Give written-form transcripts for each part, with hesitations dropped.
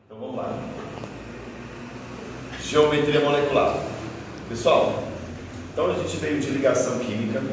Então vamos lá. Geometria molecular. Pessoal, então a gente veio de ligação química,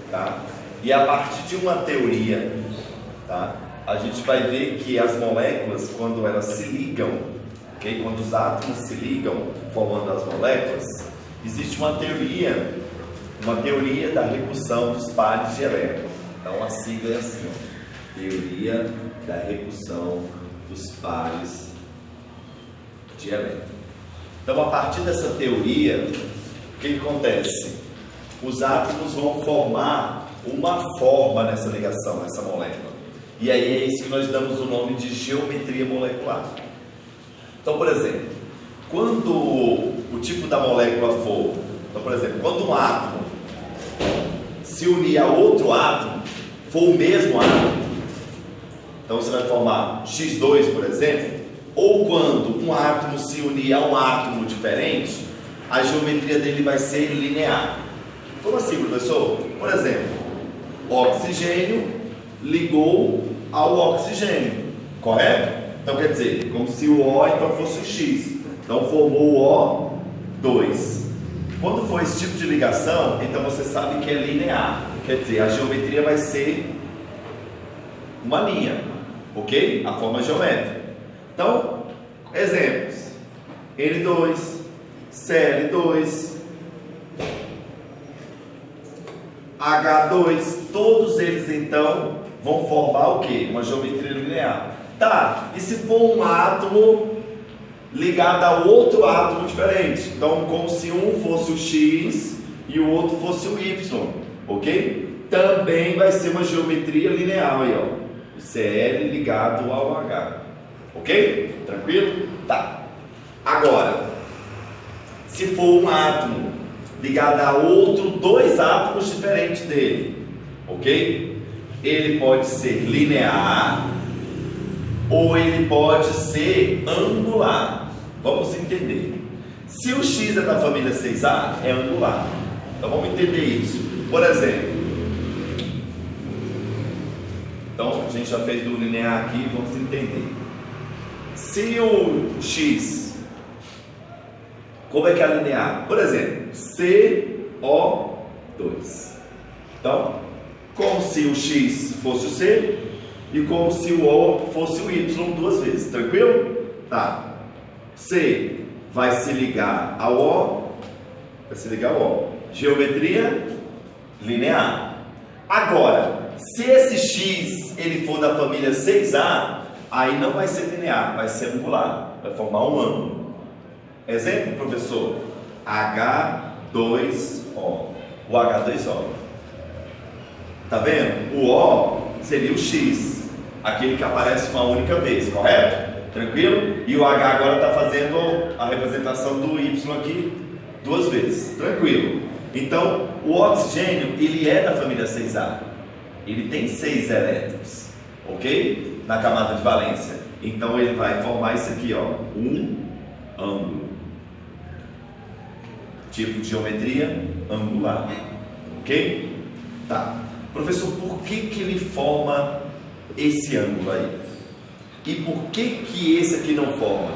tá? E a partir de uma teoria, tá? A gente vai ver que as moléculas, quando elas se ligam, ok? Quando os átomos se ligam, formando as moléculas, existe uma teoria da repulsão dos pares de elétrons. Então a sigla é assim, ó, teoria da repulsão dos pares de elétrons. Então, a partir dessa teoria, o que acontece? Os átomos vão formar uma forma nessa ligação, nessa molécula. E aí é isso que nós damos o nome de geometria molecular. Então, por exemplo, quando o tipo da molécula for... Então, por exemplo, quando um átomo se unir a outro átomo, for o mesmo átomo, então você vai formar X2, por exemplo, ou quando um átomo se unir a um átomo diferente, a geometria dele vai ser linear. Como assim, professor? Por exemplo, oxigênio ligou ao oxigênio, correto? Então quer dizer, como se o O então fosse o X. Então formou o O2. Quando for esse tipo de ligação, então você sabe que é linear. Quer dizer, a geometria vai ser uma linha, ok? A forma geométrica. Então, exemplos: N2, Cl2, H2, todos eles então vão formar o que? Uma geometria linear. Tá, e se for um átomo ligado a outro átomo diferente? Então, como se um fosse o X e o outro fosse o Y, ok? Também vai ser uma geometria linear aí, ó. O Cl ligado ao H. Ok? Tranquilo? Tá. Agora, se for um átomo ligado a outro, dois átomos diferentes dele, ok? Ele pode ser linear ou ele pode ser angular. Vamos entender. Se o X é da família 6A, é angular. Então vamos entender isso. Por exemplo, então a gente já fez do linear aqui, vamos entender. Se o X, como é que é linear? Por exemplo, CO2. Então, como se o X fosse o C e como se o O fosse o Y duas vezes. Tranquilo? Tá. C vai se ligar ao O, vai se ligar ao O. Geometria linear. Agora, se esse X ele for da família 6A, aí não vai ser linear, vai ser angular, vai formar um ângulo. Exemplo, professor: H2O. O H2O. Tá vendo? O O seria o X, aquele que aparece uma única vez, correto? Tranquilo? E o H agora está fazendo a representação do Y aqui duas vezes. Tranquilo? Então, o oxigênio, ele é da família 6A. Ele tem 6 elétrons, ok? Na camada de valência. Então ele vai formar isso aqui, ó, um ângulo. Tipo de geometria angular. Ok? Tá. Professor, por que ele forma esse ângulo aí? E por que esse aqui não forma?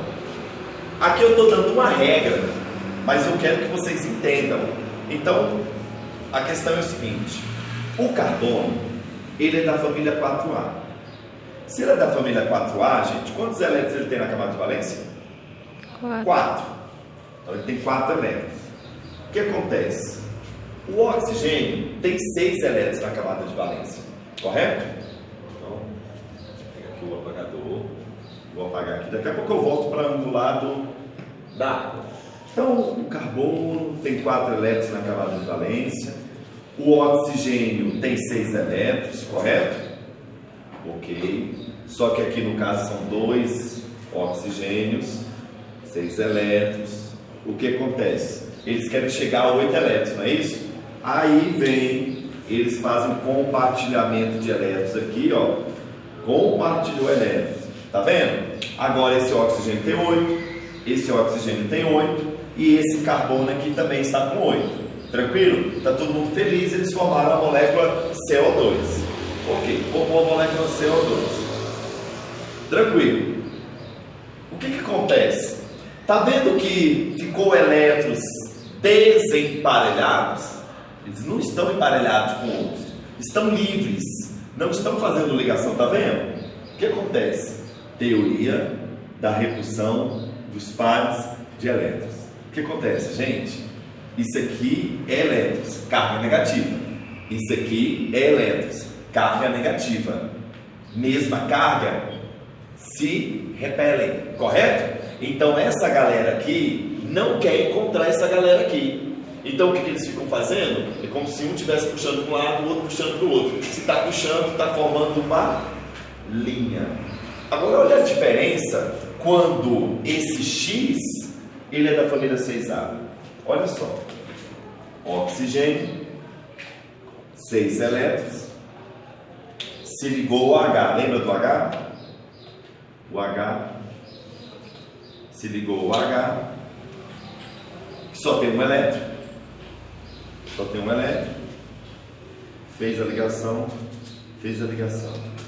Aqui eu estou dando uma regra, mas eu quero que vocês entendam. Então, a questão é o seguinte: o carbono, ele é da família 4A. Se ele é da família 4A, gente, quantos elétrons ele tem na camada de valência? 4. Então ele tem 4 elétrons. O que acontece? O oxigênio tem 6 elétrons na camada de valência, correto? Então, pega aqui o apagador. Vou apagar aqui. Daqui a pouco eu volto para o lado da água. Então, o carbono tem 4 elétrons na camada de valência. O oxigênio tem 6 elétrons, correto? Ok. Só que aqui no caso são 2 oxigênios, 6 elétrons. O que acontece? Eles querem chegar a 8 elétrons, não é isso? Aí vem, eles fazem compartilhamento de elétrons aqui, ó. Compartilhou elétrons. Tá vendo? Agora esse oxigênio tem 8, esse oxigênio tem 8 e esse carbono aqui também está com 8. Tranquilo? Tá todo mundo feliz, eles formaram a molécula CO2. Ok, formou a molécula CO2. Tranquilo. O que acontece? Tá vendo que ficou elétrons desemparelhados? Eles não estão emparelhados com outros, estão livres, não estão fazendo ligação, tá vendo? O que acontece? Teoria da repulsão dos pares de elétrons. O que acontece, gente? Isso aqui é elétrons, carga negativa. Isso aqui é elétrons, carga negativa. Mesma carga, se repelem, correto? Então essa galera aqui não quer encontrar essa galera aqui. Então o que eles ficam fazendo? É como se um estivesse puxando para um lado, o outro puxando para o outro. Se está puxando, está formando uma linha. Agora olha a diferença quando esse X, ele é da família 6A. Olha só. Oxigênio, 6 elétrons. Se ligou o H, lembra do H? O H, se ligou o H, que só tem um elétron, fez a ligação.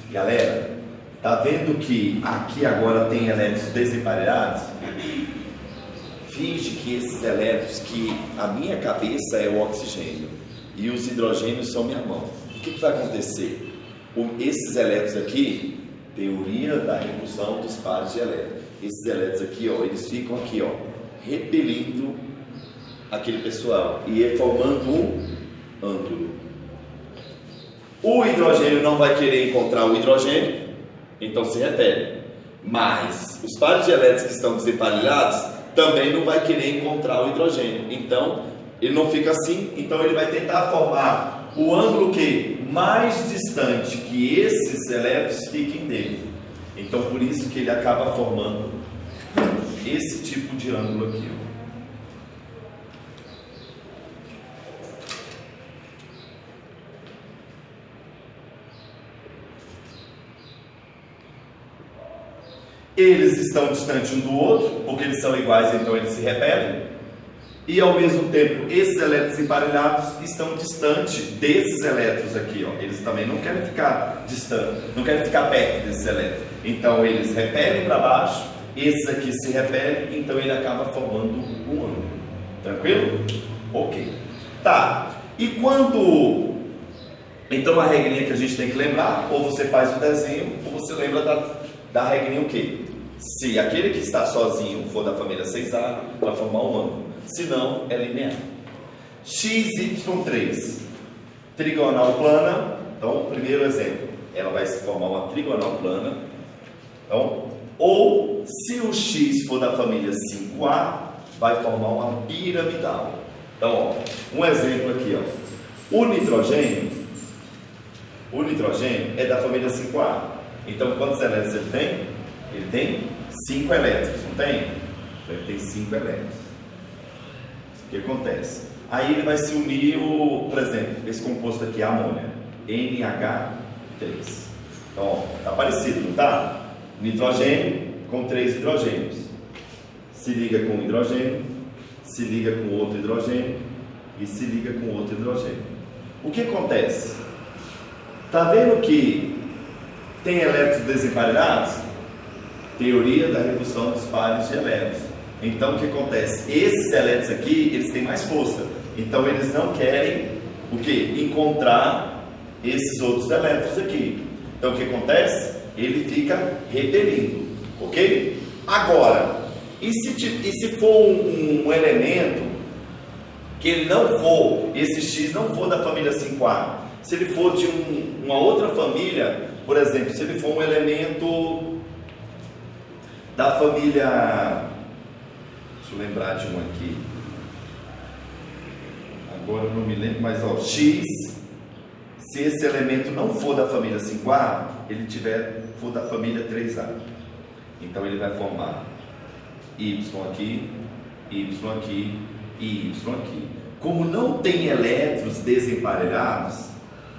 Galera, tá vendo que aqui agora tem elétrons desemparelhados? Finge que esses elétrons, que a minha cabeça é o oxigênio e os hidrogênios são minha mão. O que vai acontecer? Esses elétrons aqui, teoria da repulsão dos pares de elétrons. Esses elétrons aqui, ó, eles ficam aqui, ó, repelindo aquele pessoal e formando um ângulo. O hidrogênio não vai querer encontrar o hidrogênio, então se repele. Mas os pares de elétrons que estão desemparelhados também não vai querer encontrar o hidrogênio. Então ele não fica assim, então ele vai tentar formar o ângulo que mais distante que esses elétrons fiquem dele. Então por isso que ele acaba formando esse tipo de ângulo aqui, ó. Eles estão distantes um do outro, porque eles são iguais, então eles se repelem. E ao mesmo tempo, esses elétrons emparelhados estão distantes desses elétrons aqui, ó. Eles também não querem ficar distantes, não querem ficar perto desses elétrons. Então eles repelem para baixo, esses aqui se repelem, então ele acaba formando um ângulo. Tranquilo? Ok. Tá. E quando... Então a regrinha que a gente tem que lembrar, ou você faz o desenho, ou você lembra da regrinha o quê? Se aquele que está sozinho for da família 6A, vai formar um ângulo. Se não, é linear. XY3, trigonal plana. Então, primeiro exemplo, ela vai se formar uma trigonal plana. Então, ou se o X for da família 5A, vai formar uma piramidal. Então, ó, um exemplo aqui, ó. O nitrogênio é da família 5A. Então, quantos elétrons ele tem? Ele tem 5 elétrons, não tem? Então, ele tem 5 elétrons. O que acontece? Aí ele vai se unir, por exemplo, esse composto aqui, amônia, NH3. Então, ó, tá parecido, não tá? Nitrogênio com 3 hidrogênios. Se liga com um hidrogênio, se liga com outro hidrogênio e se liga com outro hidrogênio. O que acontece? Tá vendo que tem elétrons desemparelhados? Teoria da redução dos pares de elétrons. Então o que acontece? Esses elétrons aqui, eles têm mais força. Então eles não querem o que? Encontrar esses outros elétrons aqui. Então o que acontece? Ele fica repelindo. Ok? Agora, e se for um elemento que ele não for, esse X não for da família 5A, se ele for de uma outra família, por exemplo, se ele for um elemento da família, deixa eu lembrar de um aqui, agora eu não me lembro, mas ó, X, se esse elemento não for da família 5A, ele for da família 3A, então ele vai formar Y aqui, Y aqui e Y aqui. Como não tem elétrons desemparelhados,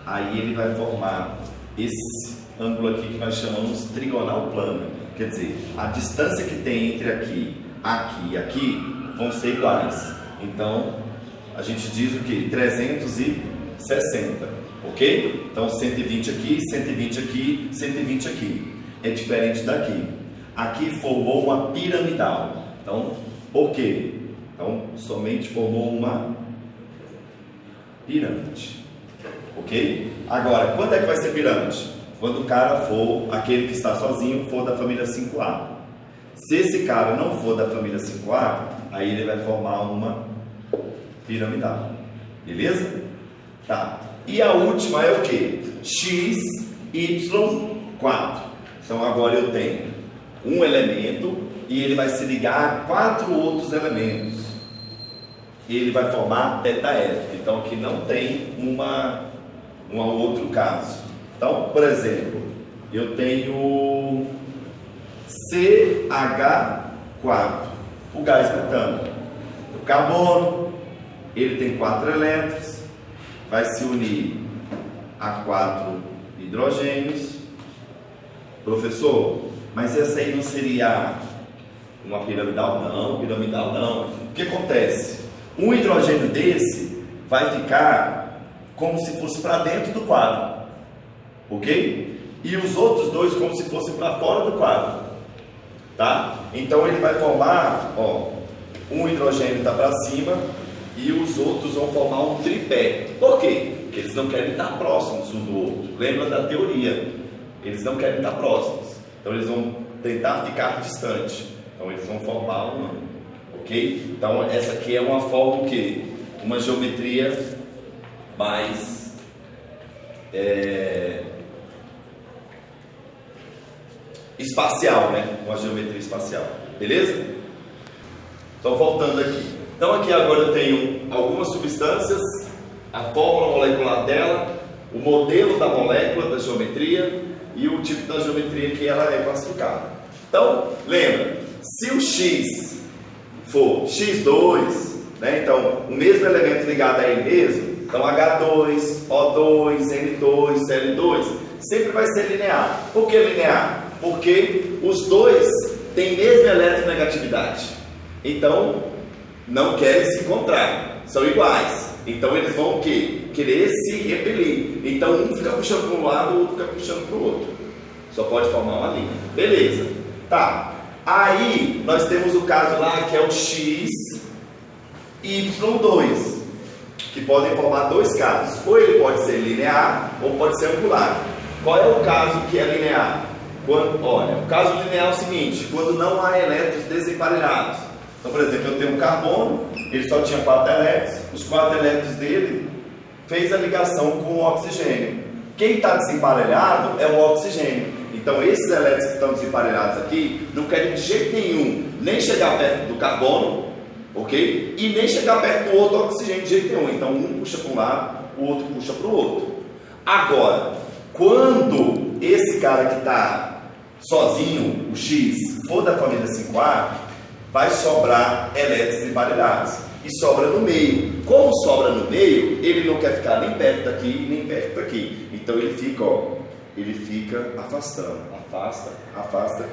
aí ele vai formar esse ângulo aqui que nós chamamos trigonal plana. Quer dizer, a distância que tem entre aqui, aqui e aqui vão ser iguais. Então, a gente diz o que? 360, ok? Então, 120 aqui, 120 aqui, 120 aqui. É diferente daqui. Aqui formou uma piramidal. Então, por quê? Então, somente formou uma pirâmide. Ok? Agora, quando é que vai ser pirâmide? Quando o cara for, aquele que está sozinho, for da família 5A. Se esse cara não for da família 5A, aí ele vai formar uma piramidal. Beleza? Tá. E a última é o que? X, Y, 4. Então agora eu tenho um elemento e ele vai se ligar a 4 outros elementos. E ele vai formar tetaédrico. Então aqui não tem um outro caso. Então, por exemplo, eu tenho CH4, o gás metano. O carbono, ele tem 4 elétrons, vai se unir a 4 hidrogênios. Professor, mas essa aí não seria uma piramidal? Não, piramidal não. O que acontece? Um hidrogênio desse vai ficar como se fosse para dentro do quadro, ok? E os outros dois como se fossem para fora do quadro, tá? Então ele vai formar, ó, um hidrogênio está para cima e os outros vão formar um tripé. Por quê? Porque eles não querem estar próximos um do outro. Lembra da teoria? Eles não querem estar próximos. Então eles vão tentar ficar distantes. Então eles vão formar um ângulo, ok? Então essa aqui é uma forma que uma geometria mais espacial, né? Uma geometria espacial, beleza? Então voltando aqui. Então aqui agora eu tenho algumas substâncias, a fórmula molecular dela, o modelo da molécula, da geometria e o tipo da geometria que ela é classificada. Então, lembra, se o X for X2, né, então o mesmo elemento ligado a ele mesmo, então H2, O2, N2, Cl2, sempre vai ser linear. Por que linear? Porque os dois têm mesma eletronegatividade. Então, não querem se encontrar, são iguais. Então eles vão o quê? Querer se repelir. Então um fica puxando para um lado, o outro fica puxando para o outro. Só pode formar uma linha. Beleza. Tá. Aí nós temos o caso lá que é o X, Y2, que podem formar dois casos. Ou ele pode ser linear, ou pode ser angular. Qual é o caso que é linear? Olha, o caso linear é o seguinte: quando não há elétrons desemparelhados. Então, por exemplo, eu tenho um carbono, ele só tinha 4 elétrons, os 4 elétrons dele fez a ligação com o oxigênio. Quem está desemparelhado é o oxigênio. Então, esses elétrons que estão desemparelhados aqui não querem de jeito nenhum nem chegar perto do carbono, ok? E nem chegar perto do outro oxigênio de jeito nenhum. Então, um puxa para um lado, o outro puxa para o outro. Agora, quando esse cara que está sozinho, o X, for da família 5A, vai sobrar elétrons emparelhados e sobra no meio. Como sobra no meio, ele não quer ficar nem perto daqui, nem perto daqui. Então ele fica, ó, ele fica afastando, afasta.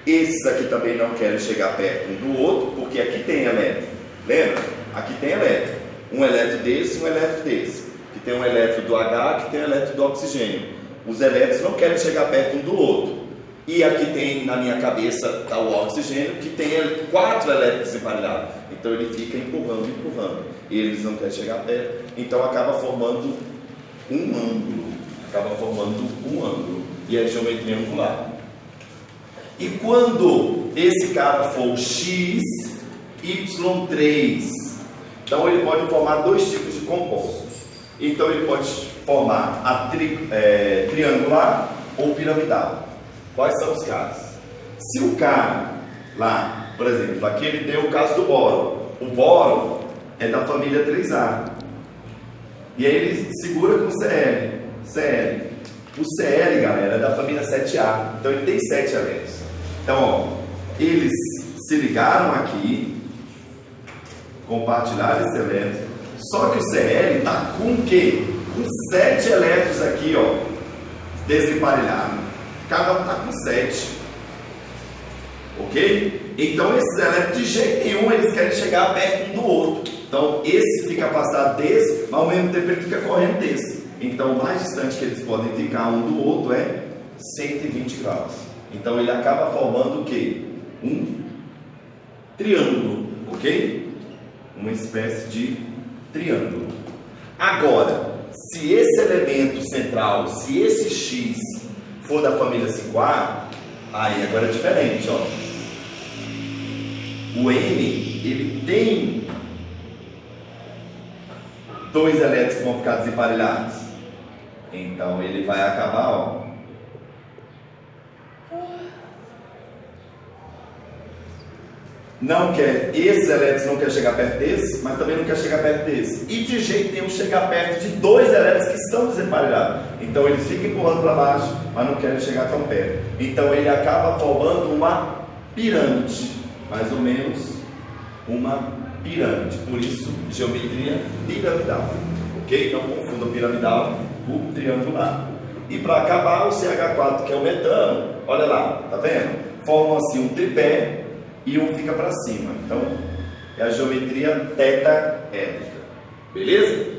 Esses aqui também não querem chegar perto um do outro, porque aqui tem elétron. Lembra? Aqui tem elétron. Um elétron desse, um elétron desse. Aqui tem um elétron do H, aqui tem um elétron do oxigênio. Os elétrons não querem chegar perto um do outro. E aqui tem, na minha cabeça, está o oxigênio, que tem 4 elétrons emparelhados. Então ele fica empurrando. E eles não querem chegar perto. Então acaba formando um ângulo. E é geometria angular. E quando esse cara for o X, Y3, então ele pode formar dois tipos de compostos. Então ele pode formar a triangular ou piramidal. Quais são os casos? Se o cara lá, por exemplo, aqui ele deu o caso do boro. O boro é da família 3A. E aí ele segura com Cl. O Cl, galera, é da família 7A. Então ele tem 7 elétrons. Então, ó, eles se ligaram aqui, compartilharam esse elétron. Só que o Cl está com o quê? Com 7 elétrons aqui, ó, desemparelhado. Cada um está com 7, ok? Então esses elétrons de jeito nenhum eles querem chegar perto um do outro. Então esse fica afastado desse, mas ao mesmo tempo ele fica correndo desse. Então o mais distante que eles podem ficar um do outro é 120 graus. Então ele acaba formando o quê? Um triângulo, ok? Uma espécie de triângulo. Agora, se esse elemento central, se esse x for da família 5A, aí agora é diferente, ó. O N, ele tem dois elétrons que vão ficar desemparelhados. Então ele vai acabar, ó. Não quer, esses elétrons não quer chegar perto desse, mas também não quer chegar perto desse. E de jeito nenhum chegar perto de dois elétrons que estão desemparelhados. Então eles ficam empurrando para baixo, mas não querem chegar tão perto. Então ele acaba formando uma pirâmide, mais ou menos uma pirâmide. Por isso, geometria piramidal. Ok? Não confunda o piramidal com o triangular. E para acabar, o CH4, que é o metano, olha lá, tá vendo? Formam assim um tripé e um fica para cima. Então, é a geometria tetaédrica. Beleza?